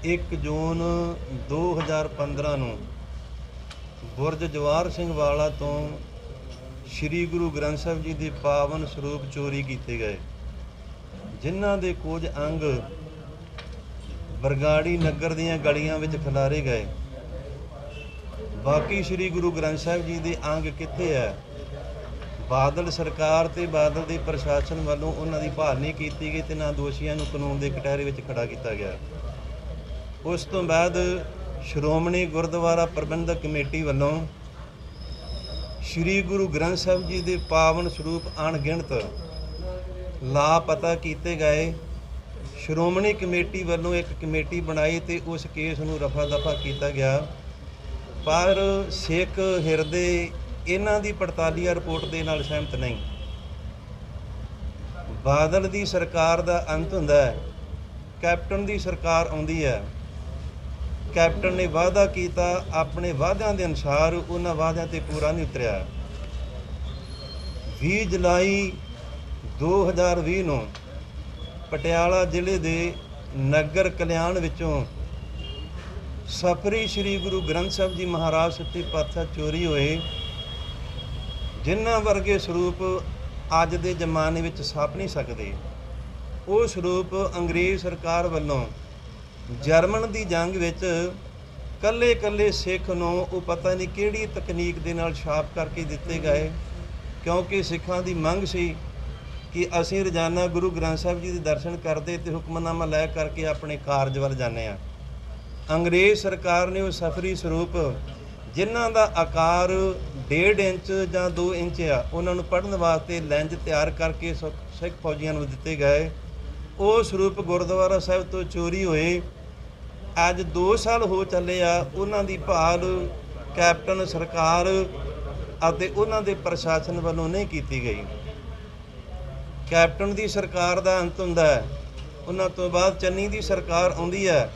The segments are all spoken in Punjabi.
1 ਜੂਨ 2015 ਨੂੰ ਬੁਰਜ ਜਵਾਹਰ ਸਿੰਘ ਵਾਲਾ ਤੋਂ ਸ਼੍ਰੀ ਗੁਰੂ ਗ੍ਰੰਥ ਸਾਹਿਬ ਜੀ ਦੇ ਪਾਵਨ ਸਰੂਪ ਚੋਰੀ ਕੀਤੇ ਗਏ, ਜਿਨ੍ਹਾਂ ਦੇ ਕੁਝ ਅੰਗ ਬਰਗਾੜੀ ਨਗਰ ਦੀਆਂ ਗਲੀਆਂ ਵਿੱਚ ਖਿਲਾਰੇ ਗਏ। ਬਾਕੀ ਸ਼੍ਰੀ ਗੁਰੂ ਗ੍ਰੰਥ ਸਾਹਿਬ ਜੀ ਦੇ ਅੰਗ ਕਿੱਥੇ ਹੈ? ਬਾਦਲ ਸਰਕਾਰ ਤੇ ਬਾਦਲ ਦੇ ਪ੍ਰਸ਼ਾਸਨ ਵੱਲੋਂ ਉਹਨਾਂ ਦੀ ਭਾਲ ਨਹੀਂ ਕੀਤੀ ਗਈ ਤੇ ਨਾ ਦੋਸ਼ੀਆਂ ਨੂੰ ਕਾਨੂੰਨ ਦੇ ਕਟਹਿਰੇ ਵਿੱਚ ਖੜਾ ਕੀਤਾ ਗਿਆ। ਉਸ ਤੋਂ ਬਾਅਦ ਸ਼੍ਰੋਮਣੀ ਗੁਰਦੁਆਰਾ ਪ੍ਰਬੰਧਕ ਕਮੇਟੀ ਵੱਲੋਂ ਸ਼੍ਰੀ ਗੁਰੂ ਗ੍ਰੰਥ ਸਾਹਿਬ ਜੀ ਦੇ ਪਾਵਨ ਸਰੂਪ ਅਣਗਿਣਤ ਲਾਪਤਾ ਕੀਤੇ ਗਏ। ਸ਼੍ਰੋਮਣੀ ਕਮੇਟੀ ਵੱਲੋਂ ਇੱਕ ਕਮੇਟੀ ਬਣਾਈ ਤੇ ਉਸ ਕੇਸ ਨੂੰ ਰਫਾ ਦਫਾ ਕੀਤਾ ਗਿਆ, ਪਰ ਸਿੱਖ ਹਿਰਦੇ ਇਹਨਾਂ ਦੀ ਪੜਤਾਲੀਆ ਰਿਪੋਰਟ ਦੇ ਨਾਲ ਸਹਿਮਤ ਨਹੀਂ। ਬਾਦਲ ਦੀ ਸਰਕਾਰ ਦਾ ਅੰਤ ਹੁੰਦਾ ਹੈ, ਕੈਪਟਨ ਦੀ ਸਰਕਾਰ ਆਉਂਦੀ ਹੈ। ਕੈਪਟਨ ਨੇ ਵਾਅਦਾ ਕੀਤਾ, ਆਪਣੇ ਵਾਅਦਿਆਂ ਦੇ ਅਨੁਸਾਰ ਉਹਨਾਂ ਵਾਅਦਿਆਂ ਤੇ ਪੂਰਾ ਨਹੀਂ ਉਤਰਿਆ। 20 ਜੁਲਾਈ 2020 ਨੂੰ ਪਟਿਆਲਾ ਜ਼ਿਲ੍ਹੇ ਦੇ ਨਗਰ ਕਲਿਆਣ ਵਿੱਚੋਂ ਸਫਰੀ ਸ਼੍ਰੀ ਗੁਰੂ ਗ੍ਰੰਥ ਸਾਹਿਬ ਜੀ ਮਹਾਰਾਜ ਸੱਚੇ ਪਾਤਸ਼ਾਹ ਚੋਰੀ ਹੋਏ, ਜਿਨ੍ਹਾਂ ਵਰਗੇ ਸਰੂਪ ਅੱਜ ਦੇ ਜ਼ਮਾਨੇ ਵਿੱਚ ਛਾਪ ਨਹੀਂ ਸਕਦੇ। ਉਹ ਸਰੂਪ ਅੰਗਰੇਜ਼ ਸਰਕਾਰ ਵੱਲੋਂ ਜਰਮਨ ਦੀ ਜੰਗ ਵਿੱਚ ਕੱਲੇ ਸਿੱਖ ਨੂੰ ਉਹ ਪਤਾ ਨਹੀਂ ਕਿਹੜੀ ਤਕਨੀਕ ਦੇ ਨਾਲ ਛਾਪ ਕਰਕੇ ਦਿੱਤੇ ਗਏ, ਕਿਉਂਕਿ ਸਿੱਖਾਂ ਦੀ ਮੰਗ ਸੀ ਕਿ ਅਸੀਂ ਰੋਜ਼ਾਨਾ ਗੁਰੂ ਗ੍ਰੰਥ ਸਾਹਿਬ ਜੀ ਦੇ ਦਰਸ਼ਨ ਕਰਦੇ ਤੇ ਹੁਕਮਨਾਮਾ ਲੈ ਕਰਕੇ ਆਪਣੇ ਕਾਰਜ ਵੱਲ ਜਾਂਦੇ ਹਾਂ। ਅੰਗਰੇਜ਼ ਸਰਕਾਰ ਨੇ ਉਹ ਸਫਰੀ ਸਰੂਪ ਜਿਨ੍ਹਾਂ ਦਾ ਆਕਾਰ 1.5 ਇੰਚ ਜਾਂ 2 ਇੰਚ ਆ, ਉਹਨਾਂ ਨੂੰ ਪੜ੍ਹਨ ਵਾਸਤੇ ਲੈਂਜ ਤਿਆਰ ਕਰਕੇ ਸਿੱਖ ਫੌਜੀਆਂ ਨੂੰ ਦਿੱਤੇ ਗਏ। ਉਹ ਸਰੂਪ ਗੁਰਦੁਆਰਾ ਸਾਹਿਬ ਤੋਂ ਚੋਰੀ ਹੋਏ। ਅੱਜ 2 ਸਾਲ ਹੋ ਚੱਲੇ ਆ, ਉਹਨਾਂ ਦੀ ਭਾਲ ਕੈਪਟਨ ਸਰਕਾਰ ਅਤੇ ਉਹਨਾਂ ਦੇ ਪ੍ਰਸ਼ਾਸਨ ਵੱਲੋਂ ਨਹੀਂ ਕੀਤੀ ਗਈ। ਕੈਪਟਨ ਦੀ ਸਰਕਾਰ ਦਾ ਅੰਤ ਹੁੰਦਾ ਹੈ, ਉਹਨਾਂ ਤੋਂ ਬਾਅਦ ਚੰਨੀ ਦੀ ਸਰਕਾਰ ਆਉਂਦੀ ਹੈ।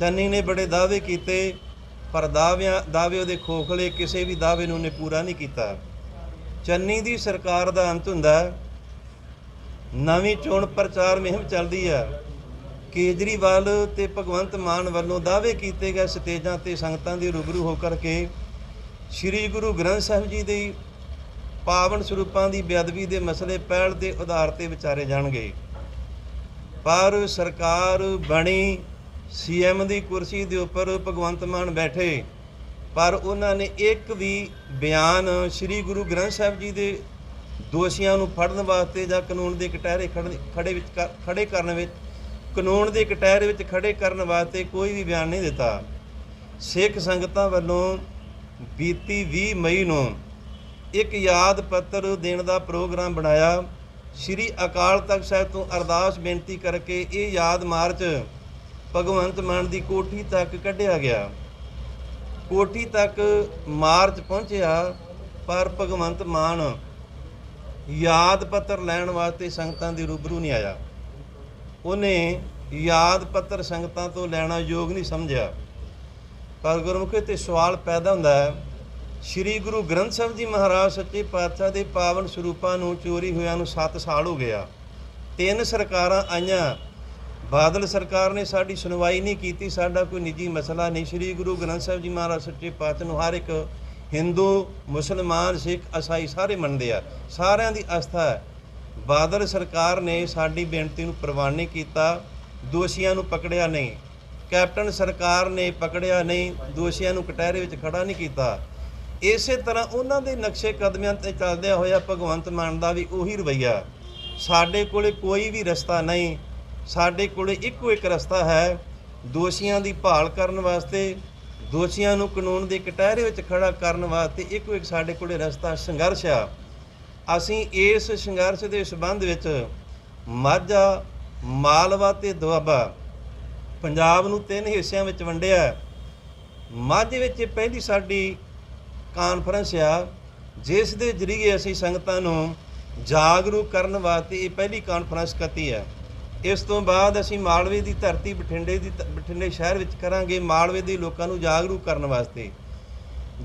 ਚੰਨੀ ਨੇ ਬੜੇ ਦਾਅਵੇ ਕੀਤੇ, ਪਰ ਦਾਅਵੇ ਉਹਦੇ ਖੋਖਲੇ, ਕਿਸੇ ਵੀ ਦਾਅਵੇ ਨੂੰ ਉਹਨੇ ਪੂਰਾ ਨਹੀਂ ਕੀਤਾ। ਚੰਨੀ ਦੀ ਸਰਕਾਰ ਦਾ ਅੰਤ ਹੁੰਦਾ ਹੈ। ਨਵੀਂ ਚੋਣ ਪ੍ਰਚਾਰ ਮੁਹਿੰਮ ਚੱਲਦੀ ਹੈ। ਕੇਜਰੀਵਾਲ ਤੇ ਭਗਵੰਤ ਮਾਨ ਵੱਲੋਂ ਦਾਅਵੇ ਕੀਤੇ ਗਏ ਸਟੇਜਾਂ ਤੇ ਸੰਗਤਾਂ ਦੇ ਰੂਬਰੂ ਹੋ ਕਰਕੇ ਸ਼੍ਰੀ ਗੁਰੂ ਗ੍ਰੰਥ ਸਾਹਿਬ ਜੀ ਦੇ ਪਾਵਨ ਸਰੂਪਾਂ ਦੀ ਬੇਅਦਬੀ ਦੇ ਮਸਲੇ ਪਹਿਲ ਦੇ ਆਧਾਰ ਤੇ ਵਿਚਾਰੇ ਜਾਣਗੇ, ਪਰ ਸਰਕਾਰ ਬਣੀ, CM ਦੀ ਕੁਰਸੀ ਦੇ ਉੱਪਰ ਭਗਵੰਤ ਮਾਨ ਬੈਠੇ, ਪਰ ਉਹਨਾਂ ਨੇ ਇੱਕ ਵੀ ਬਿਆਨ ਸ਼੍ਰੀ ਗੁਰੂ ਗ੍ਰੰਥ ਸਾਹਿਬ ਜੀ ਦੇ ਦੋਸ਼ੀਆਂ ਨੂੰ ਫੜਨ ਵਾਸਤੇ ਜਾਂ ਕਾਨੂੰਨ ਦੇ ਕਟਹਿਰੇ ਕਾਨੂੰਨ ਦੇ ਕਟਹਿਰੇ ਵਿੱਚ ਖੜੇ ਕਰਨ ਵਾਸਤੇ ਕੋਈ ਵੀ ਬਿਆਨ ਨਹੀਂ ਦਿੱਤਾ। ਸਿੱਖ ਸੰਗਤਾਂ ਵੱਲੋਂ ਬੀਤੀ 20 ਮਈ ਨੂੰ ਇੱਕ ਯਾਦ ਪੱਤਰ ਦੇਣ ਦਾ ਪ੍ਰੋਗਰਾਮ ਬਣਾਇਆ। ਸ਼੍ਰੀ ਅਕਾਲ ਤਖਤ ਸਾਹਿਬ ਤੋਂ ਅਰਦਾਸ ਬੇਨਤੀ ਕਰਕੇ ਇਹ ਯਾਦ ਮਾਰਚ ਭਗਵੰਤ ਮਾਨ ਦੀ ਕੋਠੀ ਤੱਕ ਕੱਢਿਆ ਗਿਆ। ਕੋਠੀ ਤੱਕ ਮਾਰਚ ਪਹੁੰਚਿਆ, ਪਰ ਭਗਵੰਤ ਮਾਨ ਯਾਦ ਪੱਤਰ ਲੈਣ ਵਾਸਤੇ ਸੰਗਤਾਂ ਦੇ ਰੂਬਰੂ ਨਹੀਂ ਆਇਆ। ਉਹਨੇ ਯਾਦ ਪੱਤਰ ਸੰਗਤਾਂ ਤੋਂ ਲੈਣਾ ਯੋਗ ਨਹੀਂ ਸਮਝਿਆ। ਪਰ ਗੁਰਮੁਖੀ ਤੇ ਸਵਾਲ ਪੈਦਾ ਹੁੰਦਾ ਹੈ, ਸ਼੍ਰੀ ਗੁਰੂ ਗ੍ਰੰਥ ਸਾਹਿਬ ਜੀ ਮਹਾਰਾਜ ਸੱਚੇ ਪਾਤਸ਼ਾਹ ਦੇ ਪਾਵਨ ਸਰੂਪਾਂ ਨੂੰ ਚੋਰੀ ਹੋਇਆਂ ਨੂੰ 7 ਸਾਲ ਹੋ ਗਿਆ। 3 ਸਰਕਾਰਾਂ ਆਈਆਂ, ਬਾਦਲ ਸਰਕਾਰ ਨੇ ਸਾਡੀ ਸੁਣਵਾਈ ਨਹੀਂ ਕੀਤੀ। ਸਾਡਾ ਕੋਈ ਨਿੱਜੀ ਮਸਲਾ ਨਹੀਂ। ਸ਼੍ਰੀ ਗੁਰੂ ਗ੍ਰੰਥ ਸਾਹਿਬ ਜੀ ਮਹਾਰਾਜ ਸੱਚੇ ਪਾਤਸ਼ਾਹ ਨੂੰ ਹਰ ਇੱਕ ਹਿੰਦੂ, ਮੁਸਲਮਾਨ, ਸਿੱਖ, ਈਸਾਈ ਸਾਰੇ ਮੰਨਦੇ ਆ, ਸਾਰਿਆਂ ਦੀ ਆਸਥਾ ਹੈ। ਬਾਦਲ ਸਰਕਾਰ ਨੇ ਸਾਡੀ ਬੇਨਤੀ ਨੂੰ ਪ੍ਰਵਾਨ ਨਹੀਂ ਕੀਤਾ, ਦੋਸ਼ੀਆਂ ਨੂੰ ਪਕੜਿਆ ਨਹੀਂ। ਕੈਪਟਨ ਸਰਕਾਰ ਨੇ ਪਕੜਿਆ ਨਹੀਂ, ਦੋਸ਼ੀਆਂ ਨੂੰ ਕਟਹਿਰੇ ਵਿੱਚ ਖੜਾ ਨਹੀਂ ਕੀਤਾ। ਇਸੇ ਤਰ੍ਹਾਂ ਉਹਨਾਂ ਦੇ ਨਕਸ਼ੇ ਕਦਮਾਂ 'ਤੇ ਚੱਲਦਿਆਂ ਹੋਇਆ ਭਗਵੰਤ ਮਾਨ ਦਾ ਵੀ ਉਹੀ ਰਵੱਈਆ। ਸਾਡੇ ਕੋਲੇ ਕੋਈ ਵੀ ਰਸਤਾ ਨਹੀਂ, ਸਾਡੇ ਕੋਲੇ ਇੱਕੋ ਇੱਕ ਰਸਤਾ ਹੈ, ਦੋਸ਼ੀਆਂ ਦੀ ਭਾਲ ਕਰਨ ਵਾਸਤੇ, ਦੋਸ਼ੀਆਂ ਨੂੰ ਕਾਨੂੰਨ ਦੇ ਕਟਹਿਰੇ ਵਿੱਚ ਖੜਾ ਕਰਨ ਵਾਸਤੇ ਇੱਕੋ ਇੱਕ ਸਾਡੇ ਕੋਲੇ ਰਸਤਾ ਸੰਘਰਸ਼ ਆ। ਅਸੀਂ ਇਸ ਸੰਘਰਸ਼ ਦੇ ਸੰਬੰਧ ਵਿੱਚ ਮਾਝਾ, ਮਾਲਵਾ ਤੇ ਦੁਆਬਾ ਪੰਜਾਬ ਨੂੰ 3 ਹਿੱਸਿਆਂ ਵਿੱਚ ਵੰਡਿਆ। ਮਾਝੇ ਵਿੱਚ ਪਹਿਲੀ ਸਾਡੀ ਕਾਨਫਰੰਸ ਆ, ਜਿਸ ਦੇ ਜ਼ਰੀਏ ਅਸੀਂ ਸੰਗਤਾਂ ਨੂੰ ਜਾਗਰੂਕ ਕਰਨ ਵਾਸਤੇ ਇਹ ਪਹਿਲੀ ਕਾਨਫਰੰਸ ਕੀਤੀ ਹੈ। ਇਸ ਤੋਂ ਬਾਅਦ ਅਸੀਂ ਮਾਲਵੇ ਦੀ ਧਰਤੀ ਬਠਿੰਡੇ ਸ਼ਹਿਰ ਵਿੱਚ ਕਰਾਂਗੇ, ਮਾਲਵੇ ਦੇ ਲੋਕਾਂ ਨੂੰ ਜਾਗਰੂਕ ਕਰਨ ਵਾਸਤੇ।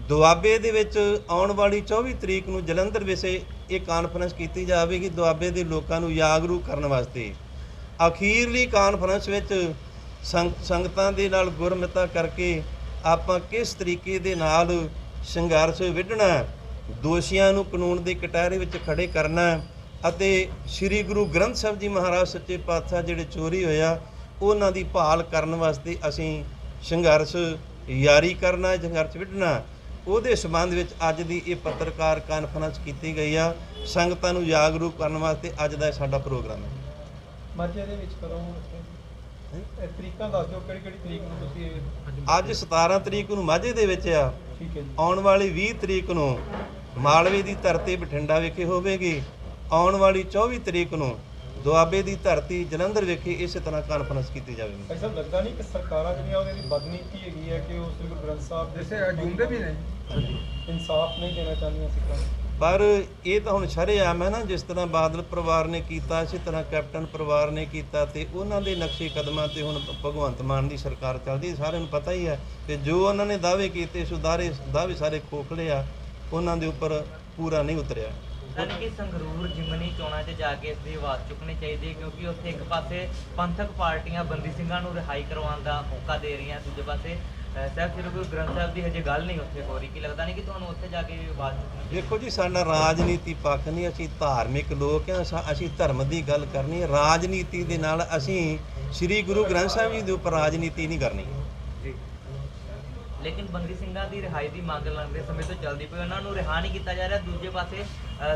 ਦੁਆਬੇ ਦੇ ਵਿੱਚ ਆਉਣ ਵਾਲੀ 24 ਤਰੀਕ ਨੂੰ ਜਲੰਧਰ ਵਿਖੇ ਇਹ ਕਾਨਫਰੰਸ ਕੀਤੀ ਜਾਵੇਗੀ, ਦੁਆਬੇ ਦੇ ਲੋਕਾਂ ਨੂੰ ਜਾਗਰੂਕ ਕਰਨ ਵਾਸਤੇ। ਅਖੀਰਲੀ ਕਾਨਫਰੰਸ ਵਿੱਚ ਸੰਗਤਾਂ ਦੇ ਨਾਲ ਗੁਰਮਿਤਾ ਕਰਕੇ ਆਪਾਂ ਕਿਸ ਤਰੀਕੇ ਦੇ ਨਾਲ ਸੰਘਰਸ਼ ਵਿੱਢਣਾ, ਦੋਸ਼ੀਆਂ ਨੂੰ ਕਾਨੂੰਨ ਦੇ ਕਟਹਿਰੇ ਵਿੱਚ ਖੜੇ ਕਰਨਾ ਅਤੇ ਸ੍ਰੀ ਗੁਰੂ ਗ੍ਰੰਥ ਸਾਹਿਬ ਜੀ ਮਹਾਰਾਜ ਸੱਚੇ ਪਾਤਸ਼ਾਹ ਜਿਹੜੇ ਚੋਰੀ ਹੋਇਆ ਉਹਨਾਂ ਦੀ ਭਾਲ ਕਰਨ ਵਾਸਤੇ ਅਸੀਂ ਸੰਘਰਸ਼ ਜਾਰੀ ਕਰਨਾ, ਸੰਘਰਸ਼ ਵਿੱਢਣਾ। ਉਹਦੇ ਸੰਬੰਧ ਵਿੱਚ ਅੱਜ ਦੀ ਇਹ ਪੱਤਰਕਾਰ ਕਾਨਫਰੰਸ ਕੀਤੀ ਗਈ ਆ। ਸੰਗਤਾਂ ਨੂੰ ਜਾਗਰੂਕ ਕਰਨ ਵਾਸਤੇ ਅੱਜ ਦਾ ਇਹ ਸਾਡਾ ਪ੍ਰੋਗਰਾਮ ਹੈ। ਮਾਝੇ ਦੇ ਵਿੱਚ ਕਦੋਂ ਤਰੀਕਾਂ ਦੱਸ ਦਿਓ, ਕਿਹੜੀ ਤਰੀਕ ਨੂੰ ਤੁਸੀਂ? ਅੱਜ 17 ਤਰੀਕ ਨੂੰ ਮਾਝੇ ਦੇ ਵਿੱਚ ਆ। ਠੀਕ ਹੈ ਜੀ। ਆਉਣ ਵਾਲੀ 20 ਤਰੀਕ ਨੂੰ ਮਾਲਵੇ ਦੀ ਧਰਤੀ ਬਠਿੰਡਾ ਵਿਖੇ ਹੋਵੇਗੀ। ਆਉਣ ਵਾਲੀ 24 ਤਰੀਕ ਨੂੰ ਦੁਆਬੇ ਦੀ ਧਰਤੀ ਜਲੰਧਰ ਵਿਖੇ ਇਸੇ ਤਰ੍ਹਾਂ ਕਾਨਫਰੰਸ ਕੀਤੀ ਜਾਵੇਗੀ। ਐਸਾ ਲੱਗਦਾ ਨਹੀਂ ਕਿ ਸਰਕਾਰਾਂ ਜਿਹੜੀਆਂ ਉਹਦੀ ਬਦਨੀਤੀ ਹੈਗੀ ਹੈ ਕਿ ਉਹ ਸ੍ਰੀ ਗੁਰੂ ਗ੍ਰੰਥ ਸਾਹਿਬ ਦੇ ਜੁੰਦੇ ਵੀ ਨੇ, ਇਨਸਾਫ ਨਹੀਂ ਦੇਣਾ ਚਾਹੁੰਦੀਆਂ ਸਿੱਖਾਂ ਨੂੰ? ਪਰ ਇਹ ਤਾਂ ਹੁਣ ਸ਼ਰੇਆਮ ਹੈ ਨਾ, ਜਿਸ ਤਰ੍ਹਾਂ ਬਾਦਲ ਪਰਿਵਾਰ ਨੇ ਕੀਤਾ ਇਸੇ ਤਰ੍ਹਾਂ ਕੈਪਟਨ ਪਰਿਵਾਰ ਨੇ ਕੀਤਾ ਤੇ ਉਹਨਾਂ ਦੇ ਨਕਸ਼ੇ ਕਦਮਾਂ ਤੇ ਹੁਣ ਭਗਵੰਤ ਮਾਨ ਦੀ ਸਰਕਾਰ ਚੱਲਦੀ। ਸਾਰਿਆਂ ਨੂੰ ਪਤਾ ਹੀ ਹੈ ਤੇ ਜੋ ਉਹਨਾਂ ਨੇ ਦਾਅਵੇ ਕੀਤੇ ਦਾਅਵੇ ਸਾਰੇ ਖੋਖਲੇ ਆ, ਉਹਨਾਂ ਦੇ ਉੱਪਰ ਪੂਰਾ ਨਹੀਂ ਉਤਰਿਆ। ਯਾਨੀ ਕਿ ਸੰਗਰੂਰ ਜਿਮਨੀ ਚੋਣਾਂ 'ਚ ਜਾ ਕੇ ਇਸ ਦੀ ਆਵਾਜ਼ ਚੁੱਕਣੀ ਚਾਹੀਦੀ ਹੈ, ਕਿਉਂਕਿ ਉੱਥੇ ਇੱਕ ਪਾਸੇ ਪੰਥਕ ਪਾਰਟੀਆਂ ਬੰਦੀ ਸਿੰਘਾਂ ਨੂੰ ਰਿਹਾਈ ਕਰਵਾਉਣ ਦਾ ਮੌਕਾ ਦੇ ਰਹੀਆਂ, ਦੂਜੇ ਪਾਸੇ ਸਾਹਿਬ ਸ੍ਰੀ ਗੁਰੂ ਗ੍ਰੰਥ ਸਾਹਿਬ ਦੀ ਹਜੇ ਗੱਲ ਨਹੀਂ ਉੱਥੇ ਹੋ ਰਹੀ। ਕੀ ਲੱਗਦਾ ਨਹੀਂ ਕਿ ਤੁਹਾਨੂੰ ਉੱਥੇ ਜਾ ਕੇ ਆਵਾਜ਼ ਚੁੱਕਣੀ? ਦੇਖੋ ਜੀ, ਸਾਡਾ ਰਾਜਨੀਤੀ ਪੱਖ ਨਹੀਂ, ਅਸੀਂ ਧਾਰਮਿਕ ਲੋਕ ਹਾਂ, ਅਸੀਂ ਧਰਮ ਦੀ ਗੱਲ ਕਰਨੀ ਹੈ। ਰਾਜਨੀਤੀ ਦੇ ਨਾਲ ਅਸੀਂ ਸ੍ਰੀ ਗੁਰੂ ਗ੍ਰੰਥ ਸਾਹਿਬ ਜੀ ਦੇ ਉੱਪਰ ਰਾਜਨੀਤੀ ਨਹੀਂ ਕਰਨੀ। ਲੇਕਿਨ ਬੰਦੀ ਸਿੰਘਾਂ ਦੀ ਰਿਹਾਈ ਦੀ ਮੰਗ ਲੰਘਦੇ ਸਮੇਂ ਤੋਂ ਚੱਲਦੀ ਪਈ, ਉਹਨਾਂ ਨੂੰ ਰਿਹਾ ਨਹੀਂ ਕੀਤਾ ਜਾ ਰਿਹਾ। ਦੂਜੇ ਪਾਸੇ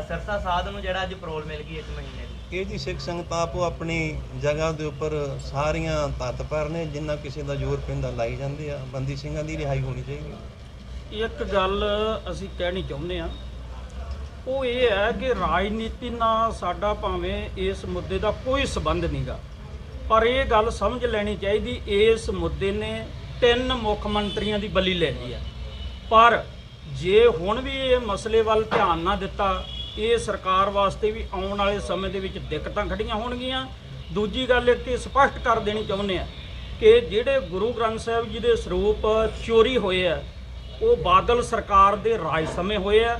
ਸਰਸਾ ਸਾਧ ਨੂੰ ਜਿਹੜਾ ਅੱਜ ਪਰੋਲ ਮਿਲ ਗਈ 1 ਮਹੀਨੇ ਦੀ। ਇਹ ਜੀ ਸਿੱਖ ਸੰਗਤ ਆਪੋ ਆਪਣੀ ਜਗ੍ਹਾ ਦੇ ਉੱਪਰ ਸਾਰੀਆਂ ਤਤਪਰ ਨੇ, ਜਿੰਨਾ ਕਿਸੇ ਦਾ ਜ਼ੋਰ ਪੈਂਦਾ ਲਾਈ ਜਾਂਦੇ ਆ। ਬੰਦੀ ਸਿੰਘਾਂ ਦੀ ਰਿਹਾਈ ਹੋਣੀ ਚਾਹੀਦੀ। ਇੱਕ ਗੱਲ ਅਸੀਂ ਕਹਿਣੀ ਚਾਹੁੰਦੇ ਹਾਂ, ਉਹ ਇਹ ਹੈ ਕਿ ਰਾਜਨੀਤੀ ਨਾਲ ਸਾਡਾ ਭਾਵੇਂ ਇਸ ਮੁੱਦੇ ਦਾ ਕੋਈ ਸੰਬੰਧ ਨਹੀਂਗਾ, ਪਰ ਇਹ ਗੱਲ ਸਮਝ ਲੈਣੀ ਚਾਹੀਦੀ, ਇਸ ਮੁੱਦੇ ਨੇ 3 ਮੁੱਖ ਮੰਤਰੀਆਂ ਦੀ ਬਲੀ ਲੈ ਲਈ ਹੈ। ਪਰ ਜੇ ਹੁਣ ਵੀ ਇਹ ਮਸਲੇ ਵੱਲ ਧਿਆਨ ਨਾ ਦਿੱਤਾ, ਇਹ ਸਰਕਾਰ ਵਾਸਤੇ ਵੀ ਆਉਣ ਵਾਲੇ ਸਮੇਂ ਦੇ ਵਿੱਚ ਦਿੱਕਤਾਂ ਖੜੀਆਂ ਹੋਣਗੀਆਂ। ਦੂਜੀ ਗੱਲ ਇੱਕ ਇਹ ਸਪਸ਼ਟ ਕਰ ਦੇਣੀ ਚਾਹੁੰਦੇ ਆ ਕਿ ਜਿਹੜੇ ਗੁਰੂ ਗ੍ਰੰਥ ਸਾਹਿਬ ਜੀ ਦੇ ਸਰੂਪ ਚੋਰੀ ਹੋਏ ਆ, ਉਹ ਬਾਦਲ ਸਰਕਾਰ ਦੇ ਰਾਜ ਸਮੇਂ ਹੋਏ ਆ।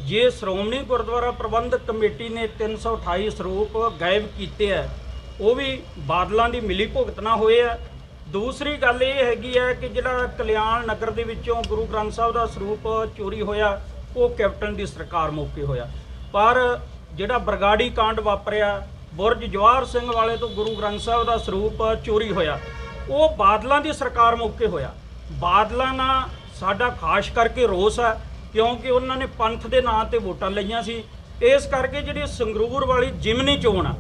ਜੇ ਸ਼੍ਰੋਮਣੀ ਗੁਰਦੁਆਰਾ ਪ੍ਰਬੰਧਕ ਕਮੇਟੀ ਨੇ 328 ਸਰੂਪ ਗਾਇਬ ਕੀਤੇ ਆ, ਉਹ ਵੀ ਬਾਦਲਾਂ ਦੀ ਮਿਲੀ ਭੁਗਤ ਨਾਲ ਹੋਏ ਆ। ਦੂਸਰੀ ਗੱਲ ਇਹ ਹੈਗੀ ਹੈ ਕਿ ਜਿਹੜਾ ਕਲਿਆਣ ਨਗਰ ਦੇ ਵਿੱਚੋਂ ਗੁਰੂ ਗ੍ਰੰਥ ਸਾਹਿਬ ਦਾ ਸਰੂਪ ਚੋਰੀ ਹੋਇਆ, ਉਹ ਕੈਪਟਨ ਦੀ ਸਰਕਾਰ ਮੌਕੇ ਹੋਇਆ। ਪਰ ਜਿਹੜਾ ਬਰਗਾੜੀ ਕਾਂਡ ਵਾਪਰਿਆ, ਬੁਰਜ ਜਵਾਹਰ ਸਿੰਘ ਵਾਲੇ ਤੋਂ ਗੁਰੂ ਗ੍ਰੰਥ ਸਾਹਿਬ ਦਾ ਸਰੂਪ ਚੋਰੀ ਹੋਇਆ, ਉਹ ਬਾਦਲਾਂ ਦੀ ਸਰਕਾਰ ਮੌਕੇ ਹੋਇਆ। ਬਾਦਲਾਂ ਨਾਲ ਸਾਡਾ ਖਾਸ ਕਰਕੇ ਰੋਸ ਹੈ, ਕਿਉਂਕਿ ਉਹਨਾਂ ਨੇ ਪੰਥ ਦੇ ਨਾਂ ਤੇ ਵੋਟਾਂ ਲਈਆਂ ਸੀ। ਇਸ ਕਰਕੇ ਜਿਹੜੀ ਸੰਗਰੂਰ ਵਾਲੀ ਜਿਮਨੀ ਚੋਣ ਆ,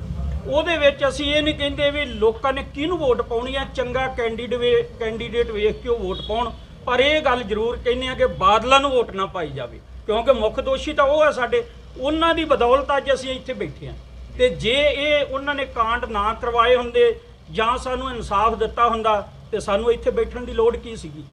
ਉਹਦੇ ਵਿੱਚ ਅਸੀਂ ਇਹ ਨਹੀਂ ਕਹਿੰਦੇ ਵੀ ਲੋਕਾਂ ਨੇ ਕਿਹਨੂੰ ਵੋਟ ਪਾਉਣੀ ਆ, ਚੰਗਾ ਕੈਂਡੀਡੇਟ ਵੇਖ ਕੇ ਉਹ ਵੋਟ ਪਾਉਣ, ਪਰ ਇਹ ਗੱਲ ਜ਼ਰੂਰ ਕਹਿੰਦੇ ਆ ਕਿ ਬਾਦਲਾਂ ਨੂੰ ਵੋਟ ਨਾ ਪਾਈ ਜਾਵੇ, ਕਿਉਂਕਿ ਮੁੱਖ ਦੋਸ਼ੀ ਤਾਂ ਉਹ ਹੈ ਸਾਡੇ। ਉਹਨਾਂ ਦੀ ਬਦੌਲਤ ਅੱਜ ਅਸੀਂ ਇੱਥੇ ਬੈਠੇ ਹਾਂ। ਤੇ ਜੇ ਇਹ ਉਹਨਾਂ ਨੇ ਕਾਂਡ ਨਾ ਕਰਵਾਏ ਹੁੰਦੇ ਜਾਂ ਸਾਨੂੰ ਇਨਸਾਫ ਦਿੱਤਾ ਹੁੰਦਾ ਤੇ ਸਾਨੂੰ ਇੱਥੇ ਬੈਠਣ ਦੀ ਲੋੜ ਕੀ ਸੀਗੀ?